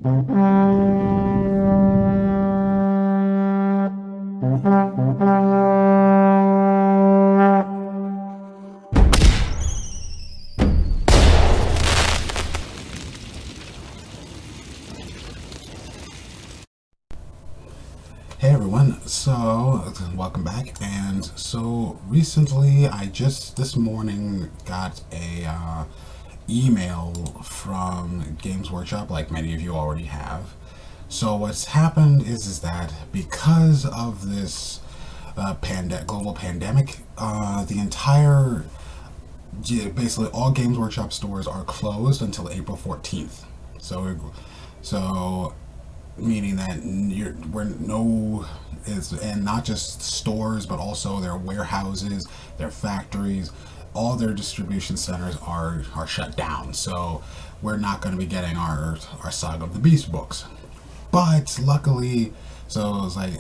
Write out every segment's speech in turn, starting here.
Hey everyone, so welcome back. And so recently, this morning got a email from Games Workshop, like many of you already have. So what's happened is that because of this global pandemic, the entire basically all Games Workshop stores are closed until April 14th. So meaning that we're no and not just stores but also their warehouses, their factories, all their distribution centers are shut down. So we're not going to be getting our Saga of the Beast books. But luckily, so it's like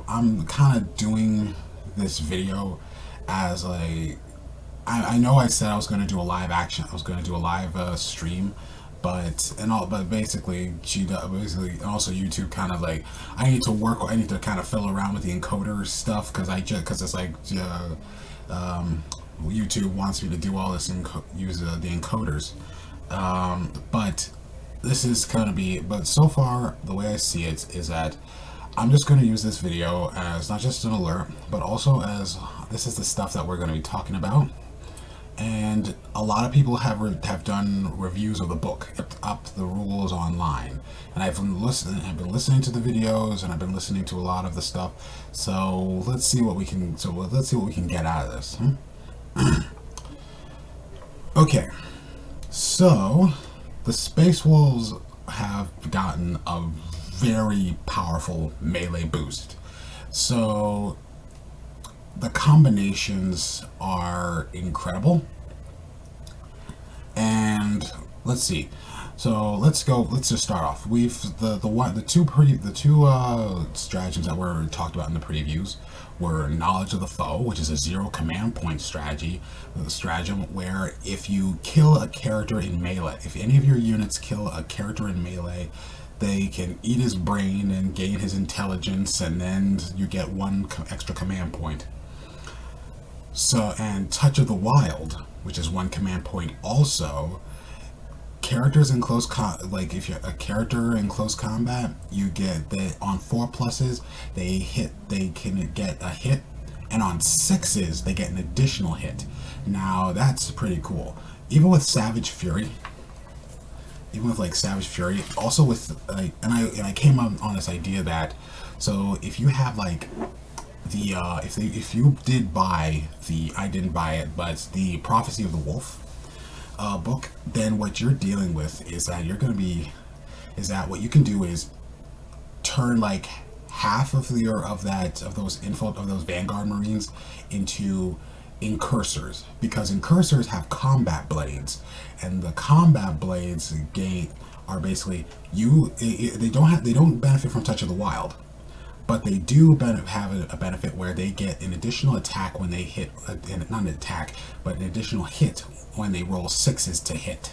I'm kind of doing this video as like I know I said I was going to do a live action. I was going to do a live stream, but basically and also YouTube kind of like I need to kind of fill around with the encoder stuff because it's like YouTube wants me to do all this and use the encoders. But this is going to be, but so far the way I see it is that I'm just going to use this video as not just an alert, but also as this is the stuff that we're going to be talking about. And a lot of people have done reviews of the book, up the rules online, and I've been listening to the videos, and I've been listening to a lot of the stuff. So let's see what we can get out of this. Okay, so the Space Wolves have gotten a very powerful melee boost. So the combinations are incredible. And let's see. So let's just start off. The two stratagems that were talked about in the previews were Knowledge of the Foe, which is a 0 command point strategy. The stratagem where if you kill a character in melee, if any of your units kill a character in melee, they can eat his brain and gain his intelligence, and then you get 1 extra command point. So, and Touch of the Wild, which is 1 command point also. Characters in like if you're a character in close combat, you get that on 4 pluses, they can get a hit, and on 6s, they get an additional hit. Now, that's pretty cool. Even with Savage Fury, also with like, and I came on this idea that, so if you have like the if you did buy I didn't buy it, but the Prophecy of the Wolf book, then what you're dealing with is that what you can do is turn like half of those Vanguard Marines into incursors, because incursors have combat blades, and the combat blades are basically they don't benefit from Touch of the Wild, but they do have a benefit where they get an additional attack when they hit, not an attack, but an additional hit when they roll 6s to hit.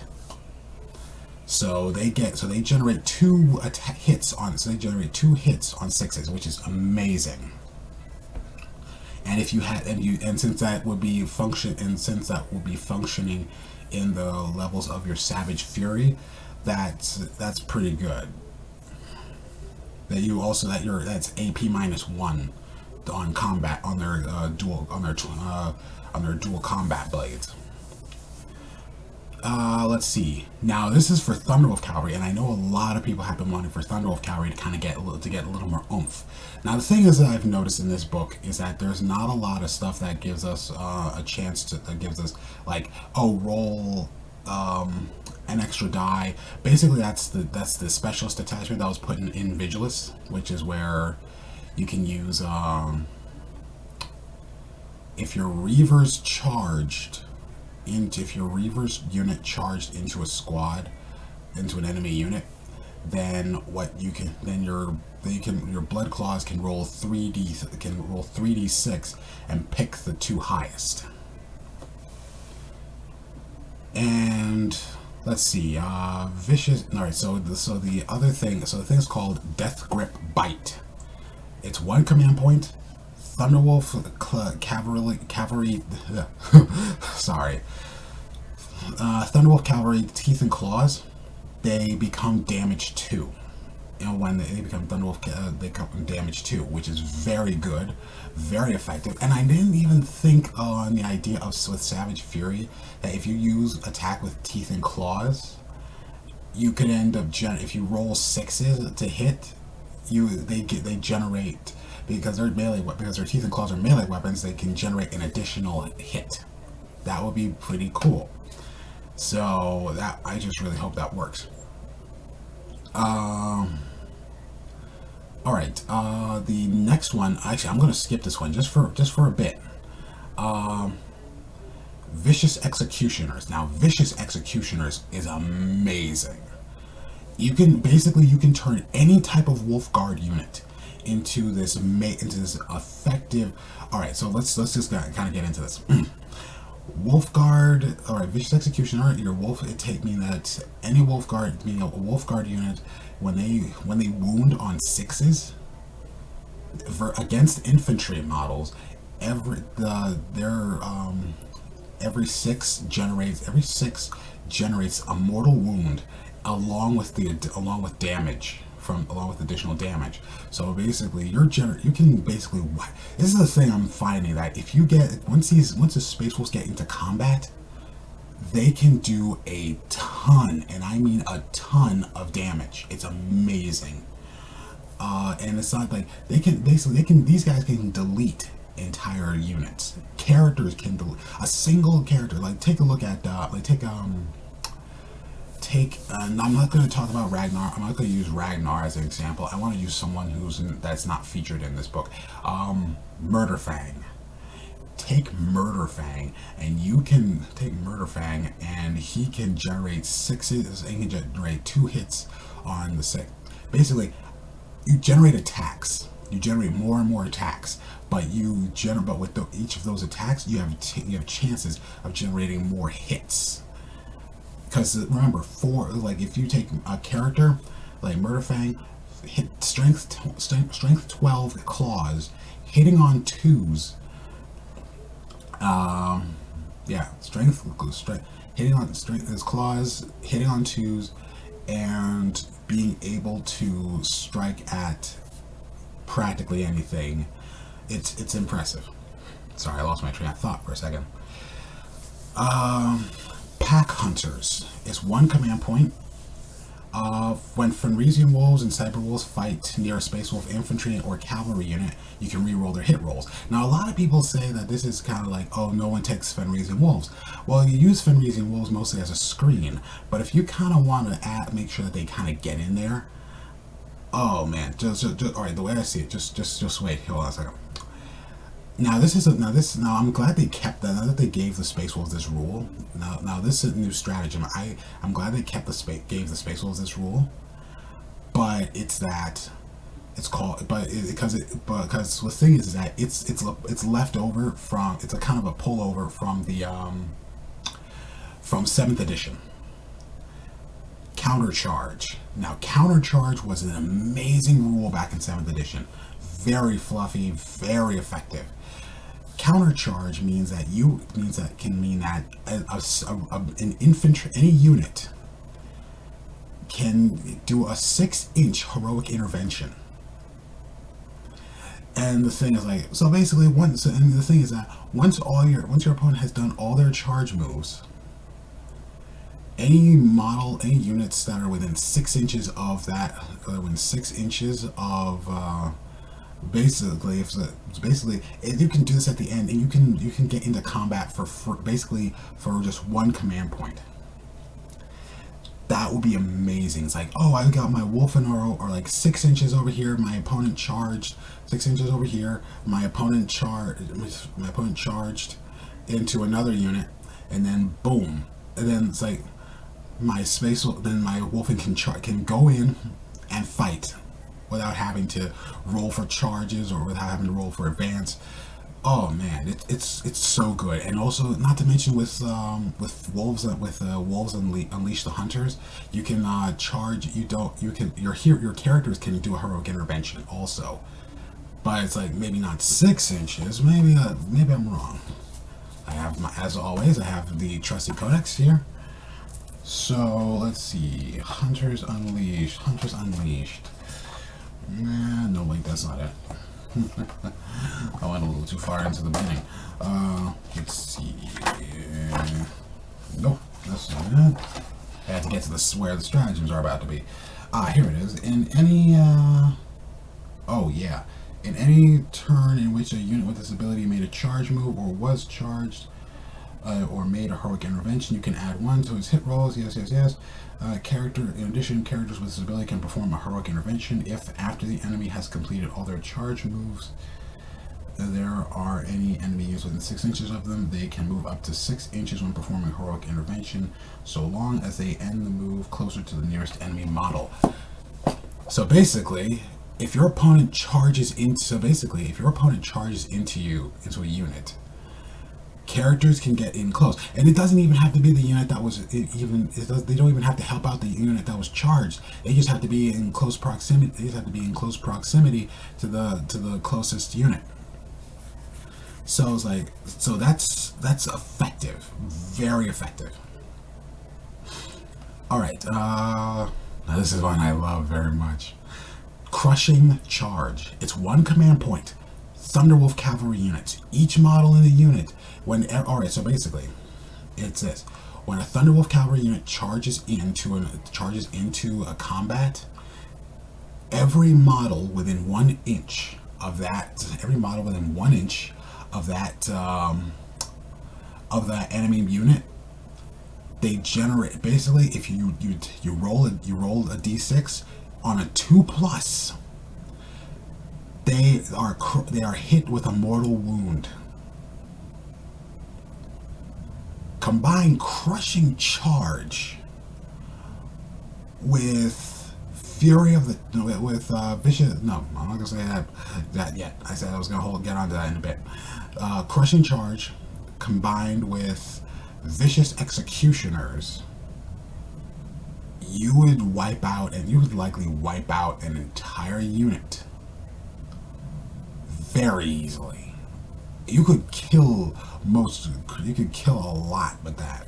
So they generate 2 hits on 6s, which is amazing. And if you had since that will be functioning in the levels of your Savage Fury, that's pretty good. That's AP -1 on combat on their dual combat blades. Let's see. Now this is for Thunderwolf Cavalry, and I know a lot of people have been wanting for Thunderwolf Cavalry to kind of get a little more oomph. Now the thing is that I've noticed in this book is that there's not a lot of stuff that gives us a chance to that gives us like, oh, roll an extra die. Basically, that's the specialist attachment that was put in Vigilus, which is where you can use if your Reaver's unit charged into a squad, into an enemy unit, then your Blood Claws can roll 3d6 and pick the 2 highest. And let's see. Vicious. All right. So the other thing. So the thing is called Death Grip Bite. It's one command point. Thunderwolf cavalry. Sorry. Thunderwolf cavalry teeth and claws. They become damage 2. When they become Thunderwolf, they become damage 2, which is very good, very effective. And I didn't even think on the idea of with Savage Fury that if you use attack with teeth and claws, you could end up if you roll 6s to hit, they generate, because they're melee, because their teeth and claws are melee weapons, they can generate an additional hit. That would be pretty cool. So that, I just really hope that works. All right. The next one, actually, I'm going to skip this one just for a bit. Vicious Executioners. Now, Vicious Executioners is amazing. You can turn any type of Wolf Guard unit into this effective. All right, so let's just kind of get into this. Wolf Guard. All right, Vicious Executioner. Your wolf. It mean that any Wolf Guard, meaning a Wolf Guard unit, when they wound on 6s against infantry models, every 6 generates a mortal wound along with additional damage. So basically, you can basically. This is the thing I'm finding, that if you get once the Space Wolves get into combat, they can do a ton, and I mean a ton of damage. It's amazing. And it's not like these guys can delete entire units. Characters can delete a single character. Like, take a look at and I'm not going to talk about Ragnar. I'm not going to use Ragnar as an example. I want to use someone that's not featured in this book. Murderfang. Take Murderfang, and you can take Murderfang, and he can generate 6s, and he can generate 2 hits on the 6. Basically, you generate attacks. You generate more and more attacks, but with each of those attacks, you have chances of generating more hits. Because remember, if you take a character like Murderfang, hit strength 12 claws, hitting on 2s. Strength hitting on his claws, hitting on 2s, and being able to strike at practically anything. It's impressive. Sorry, I lost my train of thought for a second. Pack Hunters is one command point. When Fenrisian Wolves and Cyber Wolves fight near a Space Wolf infantry or cavalry unit, you can re-roll their hit rolls. Now, a lot of people say that this is kind of like, oh, no one takes Fenrisian Wolves. Well, you use Fenrisian Wolves mostly as a screen, but if you kind of want to make sure that they kind of get in there, oh man, just all right. The way I see it, just wait. Hold on a second. Now I'm glad they kept that. Now that they gave the Space Wolves this rule. Now this is a new stratagem. I'm glad they gave the Space Wolves this rule. But because the thing is that it's left over from, it's a kind of a pullover from the from 7th edition. Countercharge. Now, Countercharge was an amazing rule back in 7th edition. Very fluffy, very effective. Countercharge means that an infantry, any unit, can do a 6-inch heroic intervention. And the thing is that once your opponent has done all their charge moves, any units that are within 6 inches of that, basically, if you can do this at the end, and you can get into combat for just one command point. That would be amazing. It's like, oh, I got my wolf and arrow, or like 6 inches over here. My opponent charged 6 inches over here. My opponent charged into another unit, and then boom, and then it's like my wolfen can go in and fight without having to roll for charges or without having to roll for advance. Oh man, it's so good, and also not to mention with wolves wolves unleash the hunters, you can charge. You don't you can your characters can do a heroic intervention also, but it's like maybe not 6 inches. Maybe I'm wrong. I have as always I have the trusty codex here. So let's see, hunters unleashed, hunters unleashed. Nah, no wait, that's not it. I went a little too far into the beginning. Let's see. Nope, that's not it. I had to get to where the stratagems are about to be. Here it is. In any, oh yeah. In any turn in which a unit with this ability made a charge move or was charged, or made a heroic intervention, you can add 1 to its hit rolls. Yes, yes, yes. In addition, characters with this ability can perform a heroic intervention if, after the enemy has completed all their charge moves, there are any enemy units within 6 inches of them, they can move up to 6 inches when performing heroic intervention, so long as they end the move closer to the nearest enemy model. So basically, if your opponent charges into a unit, characters can get in close, and it doesn't even have to be the unit that was they don't even have to help out the unit that was charged. They just have to be in close proximity. They just have to be in close proximity to the closest unit. So it's like, so that's effective, very effective. All right, now this is one I love very much. Crushing Charge. It's 1 command point. Thunderwolf cavalry units. Each model in the unit. Alright, so basically, it's this. When a Thunderwolf cavalry unit charges into a combat, every model within 1 inch of that enemy unit, they generate, basically, if you roll a d6 on a 2+, they are hit with a mortal wound. Combine Crushing Charge with Fury of the Vicious. No, I'm not gonna say that yet. I said I was gonna get onto that in a bit. Crushing Charge combined with Vicious Executioners, you would likely wipe out an entire unit very easily. You could kill a lot with that.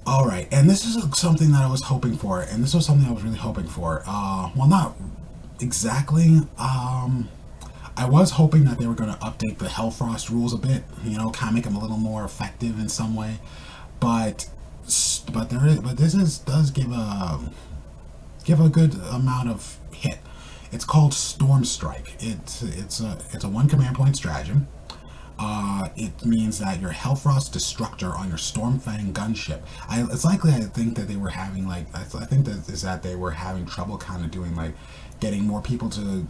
All right, and this is something that I was hoping for, and this was something I was really hoping for. Well, not exactly. I was hoping that they were going to update the Hellfrost rules a bit, kind of make them a little more effective in some way. But this does give a good amount of hit. It's called Storm Strike. It's a 1 command point stratagem. It means that your Hellfrost Destructor on your Stormfang gunship. It's likely I think that they were having they were having trouble kind of doing getting more people to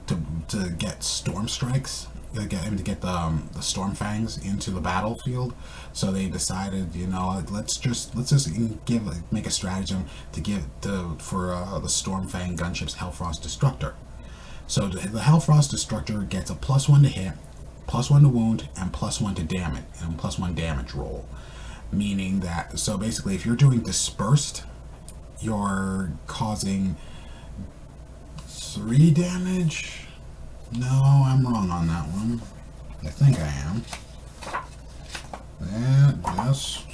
get Storm Strikes, to get the Stormfangs into the battlefield. So they decided, let's just make a stratagem for the Stormfang gunship's Hellfrost Destructor. So the Hellfrost Destructor gets a +1 to hit, +1 to wound, and +1 to damage, and +1 damage roll. Meaning that, so basically, if you're doing dispersed, you're causing 3 damage. No, I'm wrong on that one. I think I am. Just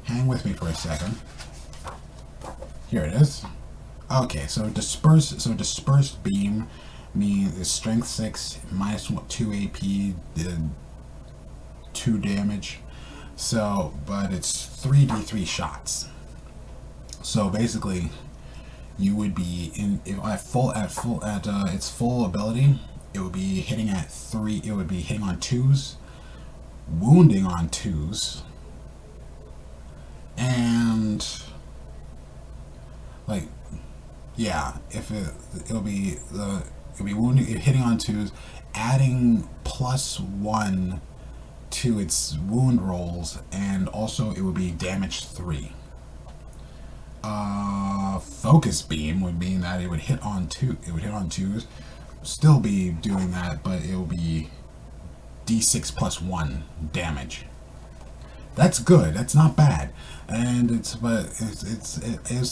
hang with me for a second. Here it is. Okay, so dispersed beam means strength 6, -2 AP, 2 damage. So, but it's 3d3 shots. So basically, you would be at its full ability. It would be hitting at 3. It would be hitting on 2s, wounding on 2s, and it'll be wounding, hitting on 2s, adding +1 to its wound rolls, and also it would be damage 3. Focus beam would mean that it would hit on 2s, still be doing that, but it will be d6 plus 1 damage. That's good. That's not bad. And it's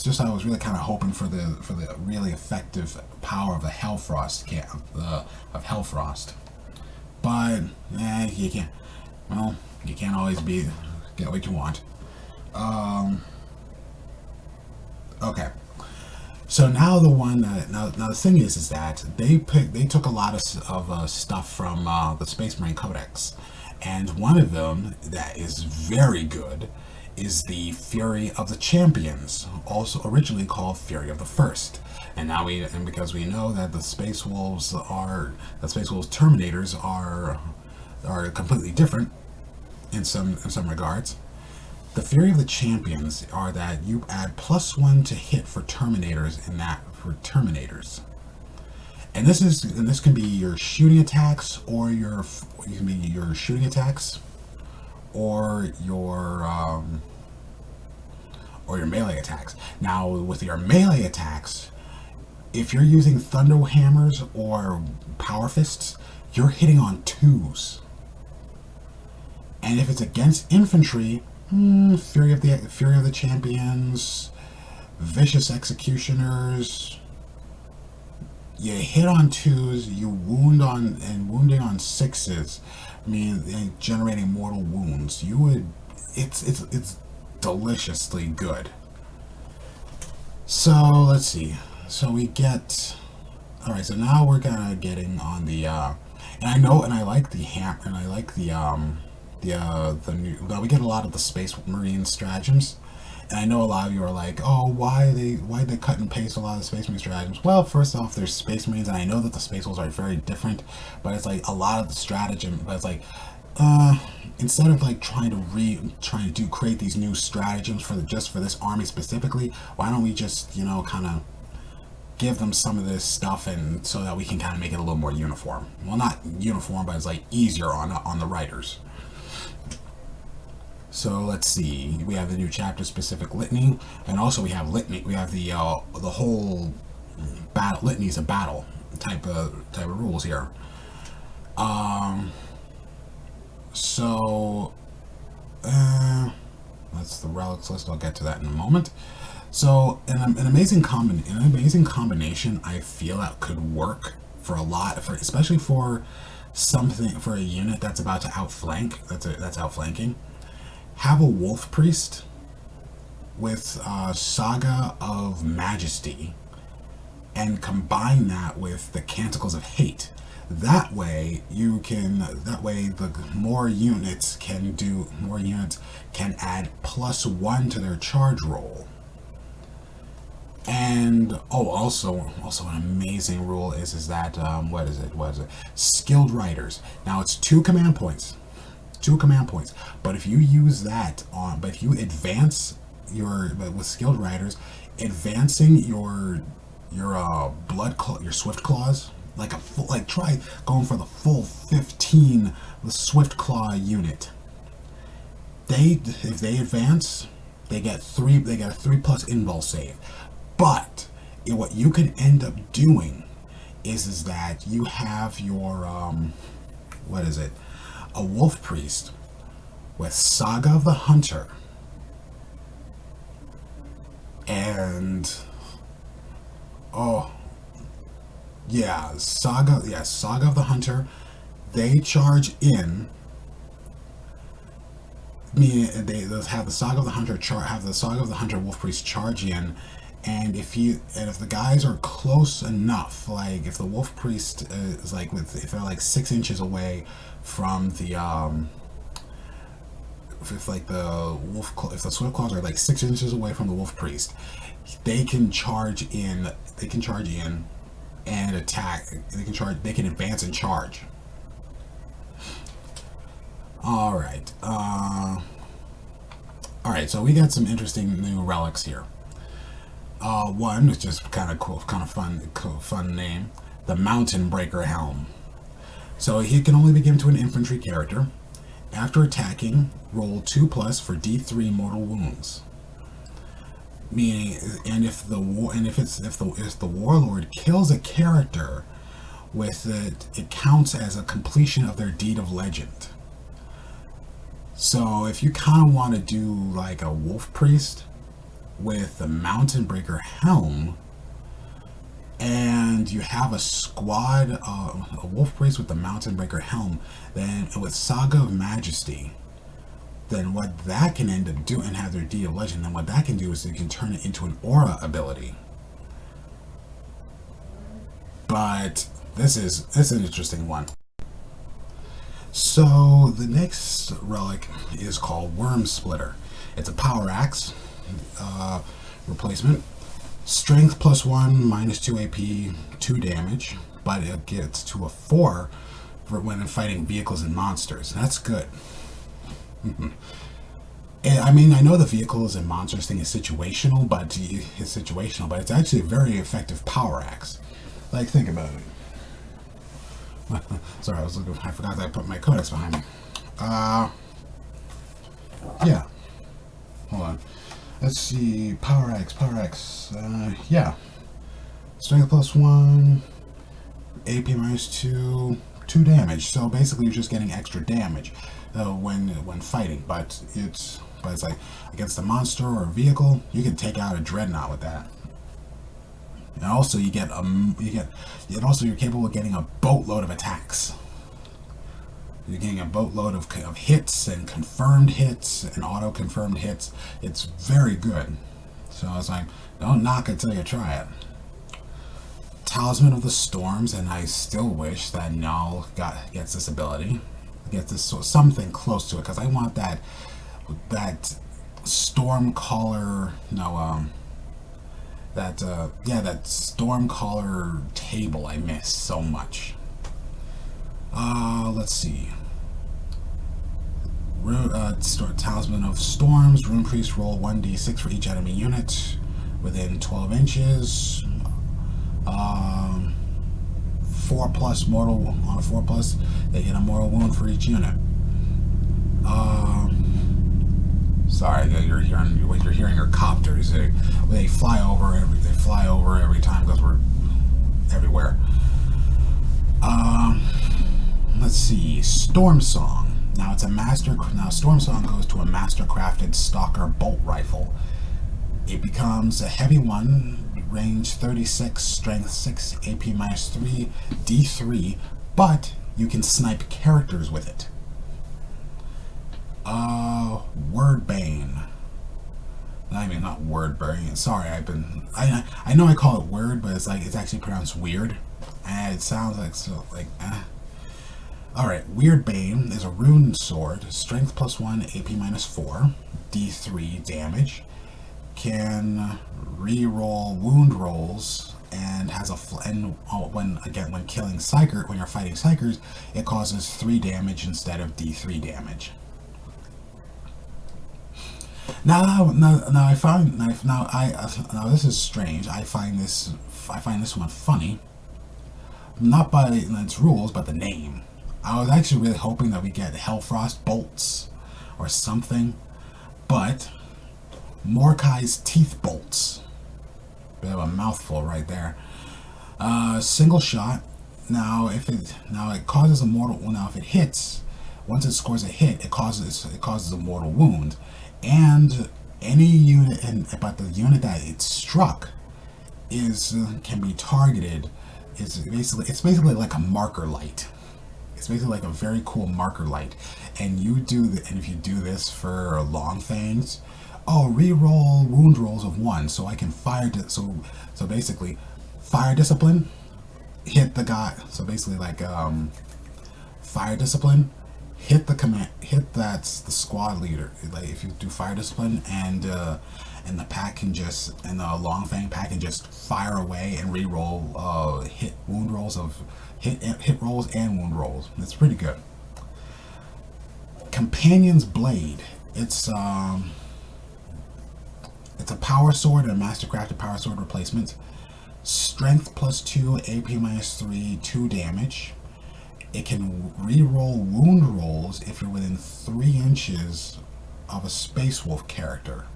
just I was really kind of hoping for the really effective power of the Hellfrost of Hellfrost. But you can't. Well, you can't always get what you want. Okay. So now the one that now the thing is that they took a lot of stuff from the Space Marine Codex, and one of them that is very good is the Fury of the Champions, also originally called Fury of the First. And now because we know that the Space Wolves Terminators are completely different in some regards. The Fury of the Champions are that you add +1 to hit for Terminators and this can be your shooting attacks or your melee attacks. Now with your melee attacks, if you're using Thunder Hammers or Power Fists, you're hitting on 2s. And if it's against infantry, Fury of the Champions, Vicious Executioners, you hit on 2s, you wounding on 6s, generating mortal wounds. It's deliciously good. So let's see. So we get, all right. So now we're kind of getting on the, and I like the new. Well, we get a lot of the Space Marine stratagems, and I know a lot of you are like, oh, why they cut and paste a lot of the Space Marine stratagems? Well, first off, there's Space Marines, and I know that the Space Wolves are very different, but it's like a lot of the stratagem. But it's like, instead of like trying to create these new stratagems for this army specifically, why don't we just kind of give them some of this stuff, and so that we can kind of make it a little more uniform. Well, not uniform, but it's like easier on the writers. So let's see. We have the new chapter specific litany, and also we have litany. We have the whole battle litanies of battle type of rules here. So that's the relics list. I'll get to that in a moment. So an amazing combination I feel that could work for especially for a unit that's about to outflank, that's outflanking. Have a Wolf Priest with Saga of Majesty, and combine that with the Canticles of Hate. That way the more units can add +1 to their charge roll. And also an amazing rule is that what is it? Skilled Riders. Now it's 2 command points. But if you use that if you advance with Skilled Riders, advancing your Swift Claws, try going for the full 15 Swift Claw unit. If they advance, they get a 3+ invul save. But what you can end up doing is that you have your a Wolf Priest with Saga of the Hunter and Saga of the Hunter. They charge in. They have the Saga of the Hunter Wolf Priest charge in. And if the guys are close enough, like if the Wolf Priest is if they're 6 inches away from the if the Swift Claws are 6 inches away from the Wolf Priest, they can charge in. And attack. They can advance and charge. All right. So we got some interesting new relics here. One is just kind of cool, kind of fun name, the Mountain Breaker Helm. So he can only be given to an infantry character. After attacking, roll 2+ for D3 mortal wounds. Meaning, if the warlord kills a character with it, it counts as a completion of their deed of legend. So if you kind of want to do like a wolf priest with the mountain breaker helm, and you have a squad, a wolf priest with the mountain breaker helm, then with Saga of Majesty, then what that can end up doing, and have their deed of legend, then what that can do is it can turn it into an aura ability. But this is an interesting one. So the next relic is called Worm Splitter. It's a power axe replacement. Strength +1, -2 AP, 2 damage, but it gets to a 4 for when fighting vehicles and monsters. That's good. I mean, I know the vehicles and monsters thing is situational, but it's actually a very effective power axe. Like, think about it. Sorry, I forgot that I put my codex behind me. Yeah. Hold on. Let's see. Power X. Yeah. Strength +1, AP -2, 2 damage. So basically, you're just getting extra damage when fighting. But it's like against a monster or a vehicle, you can take out a dreadnought with that. And also you're capable of getting a boatload of attacks. You're getting a boatload of hits and confirmed hits and auto confirmed hits. It's very good. So I was like, don't knock it till you try it. Talisman of the Storms, and I still wish that Null gets this ability, gets this something close to it, because I want that Stormcaller, that Stormcaller table I miss so much. Let's see. Talisman of Storms. Rune Priest, roll 1d6 for each enemy unit within 12 inches. 4+ mortal on a 4+. They get a mortal wound for each unit. Sorry, you're hearing your copters. They fly over every time because we're everywhere. Let's see. Storm Song. Now Storm Song goes to a master-crafted Stalker bolt rifle. It becomes a heavy one, range 36, strength 6, AP -3, D3, but you can snipe characters with it. Wordbane. I mean, not Wordbane. Sorry, I know I call it Word, but it's actually pronounced Weird, and it sounds like Alright, Weirdbane is a rune sword, strength +1, AP -4, D3 damage, can re-roll wound rolls, and has when killing when you're fighting psychers, it causes 3 damage instead of D3 damage. Now this is strange. I find this one funny, not by its rules, but the name. I was actually really hoping that we get Hellfrost bolts or something, but Mordekai's teeth bolts. Bit of a mouthful right there. Single shot. Now if it causes a mortal. Now if it hits, once it scores a hit, it causes a mortal wound, and any unit but the unit that it struck can be targeted. It's basically like a marker light. It's basically like a very cool marker light, and if you do this for long things, re-roll wound rolls of 1, so I can so basically fire discipline, hit the guy. So basically fire discipline, hit the squad leader. Like if you do fire discipline, and the long fang pack can just fire away and re-roll hit rolls and wound rolls. It's pretty good. Companion's Blade. It's a power sword and a mastercrafted power sword replacement. Strength +2, AP -3, 2 damage. It can re-roll wound rolls if you're within 3 inches of a Space Wolf character.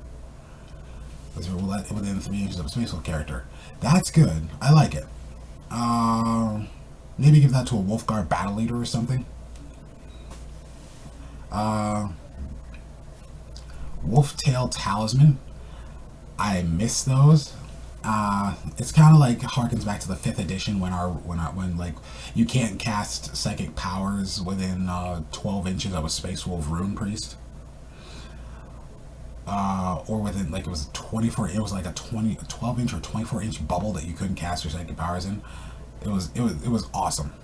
Within 3 inches of a Space Wolf character. That's good. I like it. Maybe give that to a Wolfguard battle leader or something. Wolftail Talisman. I miss those. It's kind of like harkens back to the 5th edition when like you can't cast psychic powers within 12 inches of a Space Wolf Rune Priest. Or within, like, it was like a 12 inch or 24-inch bubble that you couldn't cast your psychic powers in. It was awesome.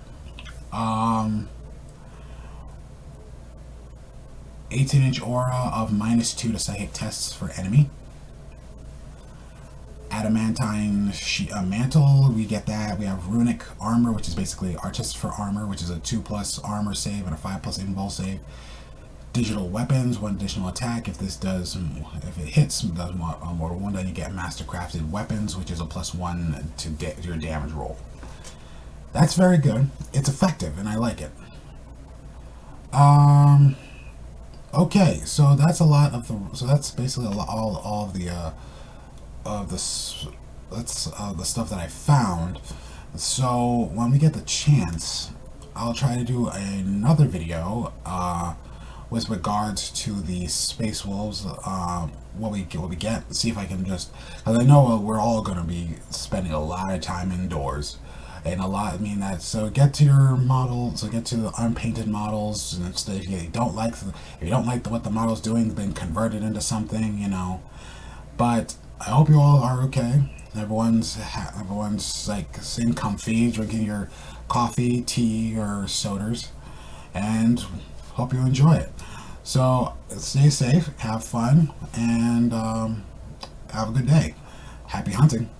18-inch aura of -2 to psychic tests for enemy. Adamantine mantle, we get that. We have runic armor, which is basically artist for armor, which is a 2+ armor save and a 5+ invul save. Digital weapons, 1 additional attack. If it hits, does mortal wound, then you get mastercrafted weapons, which is a +1 to your damage roll. That's very good. It's effective, and I like it. Okay, so that's a lot of the. So that's basically all of the the stuff that I found. So when we get the chance, I'll try to do another video with regards to the Space Wolves, what we get, see if I can just, because I know we're all going to be spending a lot of time indoors, and so get to your models, so get to the unpainted models, and if you don't like what the model's doing, then convert it into something, but I hope you all are okay. Everyone's like sitting comfy, drinking your coffee, tea, or sodas, and hope you enjoy it. So stay safe, have fun, and have a good day. Happy hunting.